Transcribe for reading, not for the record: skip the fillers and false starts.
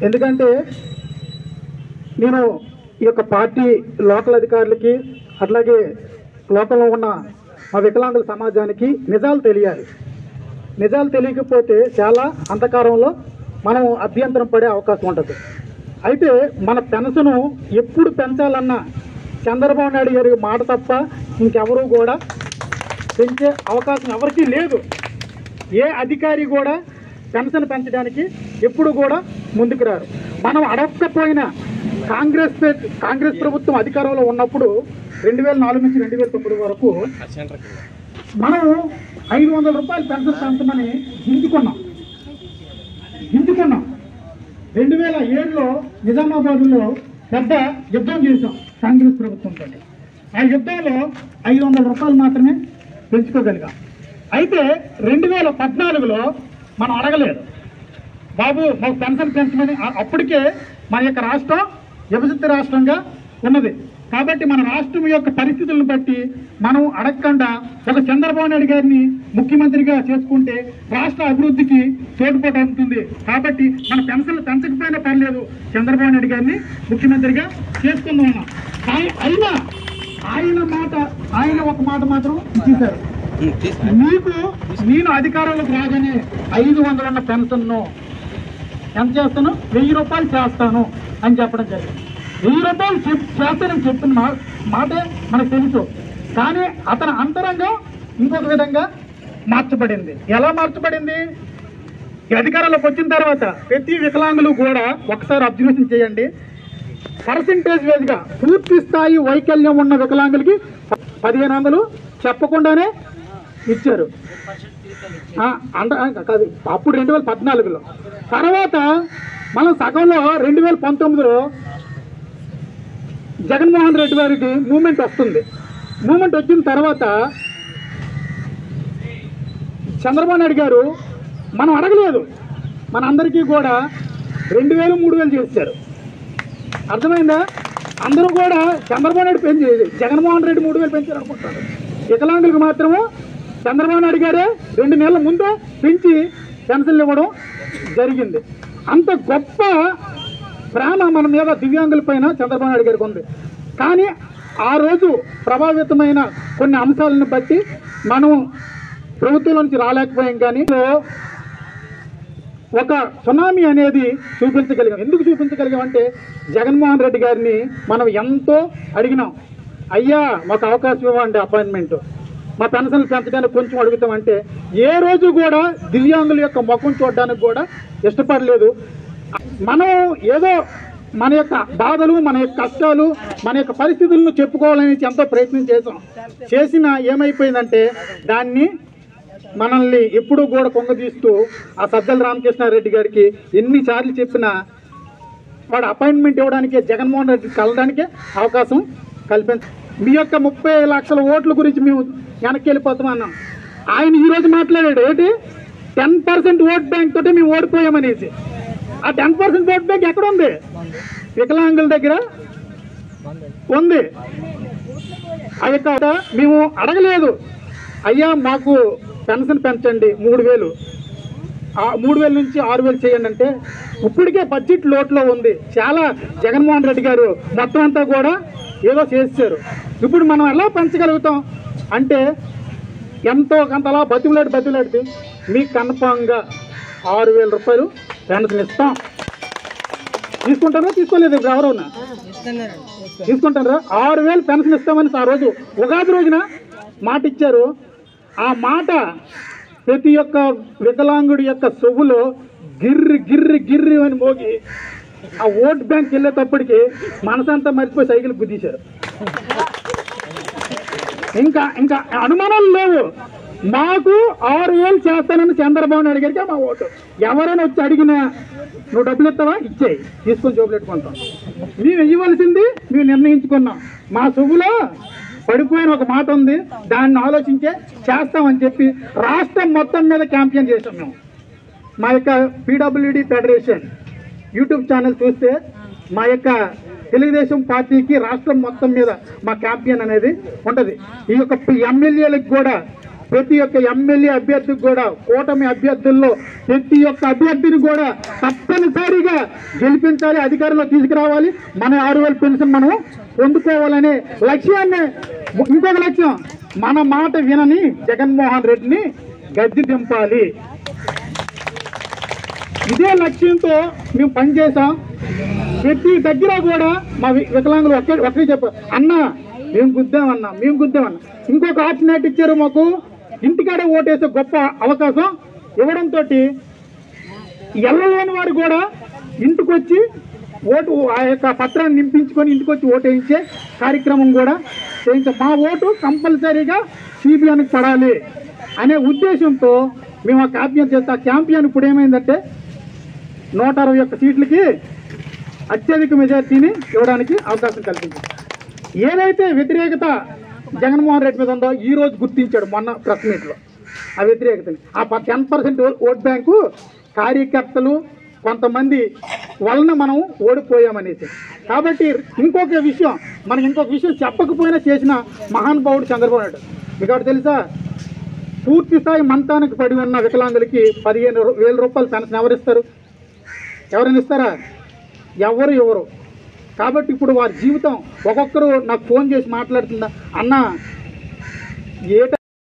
ఎందుకంటే నేను ఈ యొక్క పార్టీ లోకల్ అధికారులకి అట్లాగే లోకల్లో ఉన్న మా వికలాంగుల సమాజానికి నిజాలు తెలియాలి. నిజాలు తెలియకపోతే చాలా అంధకారంలో మనం అభ్యంతరం పడే అవకాశం ఉంటుంది. అయితే మన పెన్షను ఎప్పుడు పెంచాలన్నా చంద్రబాబు నాయుడు గారి మాట తప్ప ఇంకెవరూ కూడా పెంచే అవకాశం ఎవరికీ లేదు. ఏ అధికారి కూడా పెన్షన్ పెంచడానికి ఎప్పుడు కూడా ముందుకు రారు. మనం అడగకపోయినా కాంగ్రెస్ ప్రభుత్వం అధికారంలో ఉన్నప్పుడు 2004 నుంచి 2009 వరకు మనం 500 రూపాయలు పెన్షన్ పెంచమని గింజుకున్నాం. 2007లో నిజామాబాద్లో పెద్ద యుద్ధం చేశాం కాంగ్రెస్ ప్రభుత్వంతో. ఆ యుద్ధంలో 500 రూపాయలు మాత్రమే పెంచుకోగలిగాం. అయితే 2014లో మనం అడగలేదు, బాబు మాకు పెన్షన్ పెంచమని. అప్పటికే మన యొక్క రాష్ట్రం విభజిత రాష్ట్రంగా ఉన్నది కాబట్టి మన రాష్ట్రం యొక్క పరిస్థితులను బట్టి మనం అడగకుండా ఒక చంద్రబాబు నాయుడు గారిని ముఖ్యమంత్రిగా చేసుకుంటే రాష్ట్ర అభివృద్ధికి తోడ్పాటు అవుతుంది. కాబట్టి మన పెన్షన్లు పెంచకపోయినా పర్లేదు, చంద్రబాబు నాయుడు గారిని ముఖ్యమంత్రిగా చేసుకుందాం. అయినా ఆయన ఒక మాట మాత్రం ఇచ్చేశారు, నేను అధికారంలోకి రాగానే 500 ఉన్న పెన్షన్ను ఎంత చేస్తాను, 1000 రూపాయలు చేస్తాను అని చెప్పడం జరిగింది. 1000 రూపాయలు చేస్తానని చెప్పిన మాటే మనకు తెలుసు. కానీ అతని అంతరంగం ఇంకొక విధంగా మార్చబడింది. ఎలా మార్చబడింది? అధికారంలోకి వచ్చిన తర్వాత ప్రతి వికలాంగులు కూడా ఒకసారి అబ్జర్వేషన్ చేయండి. పర్సంటేజ్ వేజ్గా పూర్తి స్థాయి వైకల్యం ఉన్న వికలాంగులకి 1500 చెప్పకుండానే ఇచ్చారు. కాదు, అప్పుడు 2014లో. తర్వాత మనం సగంలో 2019లో జగన్మోహన్ రెడ్డి గారికి మూమెంట్ వస్తుంది. మూమెంట్ వచ్చిన తర్వాత చంద్రబాబు నాయుడు గారు మనం అడగలేదు, మన అందరికీ కూడా 2000, 3000 చేశారు. అర్థమైందా? అందరూ కూడా చంద్రబాబు నాయుడు పెంచి జగన్మోహన్ రెడ్డి 3000 పెంచారు అనుకుంటారు. వికలాంగులకు మాత్రము చంద్రబాబు నాయుడు గారే 2 నెలల ముందే పెంచి పెన్షన్లు ఇవ్వడం జరిగింది. అంత గొప్ప ప్రేమ మన మీద దివ్యాంగుల పైన చంద్రబాబు నాయుడు గారికి ఉంది. కానీ ఆ రోజు ప్రభావితమైన కొన్ని అంశాలను బట్టి మనం ప్రభుత్వం నుంచి రాలేకపోయాం. కానీ ఒక సునామీ అనేది చూపించగలిగాం. ఎందుకు చూపించగలిగామంటే జగన్మోహన్ రెడ్డి గారిని మనం ఎంతో అడిగినాం, అయ్యా మాకు అవకాశం ఇవ్వండి, అపాయింట్మెంట్, మా పెన్షన్లు పెంచడానికి కొంచెం అడుగుతామంటే ఏ రోజు కూడా దివ్యాంగుల యొక్క ముఖం చూడడానికి కూడా ఇష్టపడలేదు. మనం ఏదో మన యొక్క బాధలు, మన యొక్క కష్టాలు, మన యొక్క పరిస్థితులను చెప్పుకోవాలని ఎంతో ప్రయత్నం చేసినా ఏమైపోయిందంటే దాన్ని మనల్ని ఎప్పుడూ కూడా కొంగదీస్తూ ఆ సజ్జల రామకృష్ణారెడ్డి గారికి ఎన్నిసార్లు చెప్పినా వాడు అపాయింట్మెంట్ ఇవ్వడానికే, జగన్మోహన్ రెడ్డి కలడానికే అవకాశం కల్పించారు. మీ యొక్క 30 లక్షల ఓట్ల గురించి మేము వెనక్కి వెళ్ళిపోతామన్నాం. ఆయన ఈరోజు మాట్లాడాడు ఏంటి, 10% ఓట్ బ్యాంక్ తోటి మేము ఓడిపోయామనేసి. ఆ 10% ఓట్ బ్యాంక్ ఎక్కడ ఉంది? వికలాంగుల దగ్గర ఉంది. ఆ యొక్క మేము అడగలేదు, అయ్యా మాకు పెన్షన్ పెంచండి 3000, 3000 నుంచి 6000 చేయండి అంటే ఇప్పటికే బడ్జెట్ లోట్లో ఉంది. చాలా జగన్మోహన్ రెడ్డి గారు మొత్తం అంతా కూడా ఏదో చేశారు. ఇప్పుడు మనం ఎలా పెంచగలుగుతాం అంటే ఎంతో కొంతలా బతిలాడితే మీకు కన్ఫామ్గా 6000 రూపాయలు పెన్షన్ ఇస్తాం. తీసుకుంటారా? తీసుకోలేదు ఎవరన్నా తీసుకుంటారా? 6000 పెన్షన్ ఇస్తామని ఆ రోజు ఉగాది రోజున మాట ఇచ్చారు. ఆ మాట ప్రతి ఒక్క వికలాంగుడి యొక్క సొవ్వులో గిర్రి అని మోగి ఆ ఓట్ బ్యాంక్ వెళ్ళేటప్పటికి మనసంతా మర్చిపోయి సైకిల్ గుద్దీశారు. ఇంకా అనుమానాలు లేవు. మాకు 6000 చేస్తానని చంద్రబాబు నాయుడు గారికి మా ఓటు. ఎవరైనా వచ్చి అడిగినా నువ్వు డబ్బులు ఇస్తావా, ఇచ్చేయి, తీసుకొని జోబులు పెట్టుకుంటాం. మేము ఇవ్వవలసింది మేము నిర్ణయించుకున్నాం. మా సొవ్వులో పడిపోయిన ఒక మాట ఉంది, దాన్ని ఆలోచించే చేస్తామని చెప్పి రాష్ట్రం మొత్తం మీద క్యాంపెయిన్ చేసాం మేము. మా యొక్క PWD ఫెడరేషన్ యూట్యూబ్ ఛానల్ చూస్తే మా యొక్క తెలుగుదేశం పార్టీకి రాష్ట్రం మొత్తం మీద మా క్యాంపెయిన్ అనేది ఉంటుంది. ఈ యొక్క ఎమ్మెల్యేలకు కూడా ప్రతి ఒక్క ఎమ్మెల్యే అభ్యర్థికి కూడా, కూటమి అభ్యర్థుల్లో ప్రతి ఒక్క అభ్యర్థిని కూడా తప్పనిసరిగా గెలిపించాలి, అధికారంలో తీసుకురావాలి, మన 6,000 పెన్షన్ మనం పొందుకోవాలనే లక్ష్యాన్ని. ఇంకొక లక్ష్యం, మన మాట వినని జగన్మోహన్ రెడ్డిని గద్దె దింపాలి. ఇదే లక్ష్యంతో మేము పనిచేసాం. ప్రతి దగ్గర కూడా మా వికలాంగులు ఒకటే చెప్పారు, అన్న మేము గుద్దామన్నా. ఇంకొక ఆపర్చునిటీ ఇచ్చారు మాకు, ఇంటికాడే ఓటేసే గొప్ప అవకాశం ఇవ్వడంతో ఎల్లలేని వారు కూడా ఇంటికి వచ్చి ఓటు ఆ యొక్క పత్రాన్ని నింపించుకొని ఇంటికి వచ్చి ఓటు వేయించే కార్యక్రమం కూడా చేయించాం. మా ఓటు కంపల్సరీగా సిబిఎన్కి పడాలి అనే ఉద్దేశంతో మేము ఆ క్యాంపియన్ చేస్తాం. ఆ క్యాంపియన్ ఇప్పుడు ఏమైందంటే 161 సీట్లకి అత్యధిక మెజార్టీని ఇవ్వడానికి అవకాశం కల్పించింది. ఏదైతే వ్యతిరేకత జగన్మోహన్ రెడ్డి మీద ఉందో ఈ రోజు గుర్తించాడు మొన్న ప్రెస్ మీట్లో. ఆ వ్యతిరేకతని, ఆ 10% ఓట్ బ్యాంకు కార్యకర్తలు కొంతమంది వలన మనం ఓడిపోయామనేసి. కాబట్టి ఇంకొక విషయం చెప్పకపోయినా చేసిన మహానుభావుడు చంద్రబాబు నాయుడు. మీకు ఒకటి తెలుసా, పూర్తి స్థాయి మంతానికి పడి ఉన్న వికలాంగులకి 15,000 రూపాయలు పెన్షన్ ఎవరిస్తారు? ఎవరైనా ఇస్తారా? ఎవరు ఇవ్వరు. కాబట్టి ఇప్పుడు వారి జీవితం, ఒక్కొక్కరు నాకు ఫోన్ చేసి మాట్లాడుతుందా, అన్న ఏ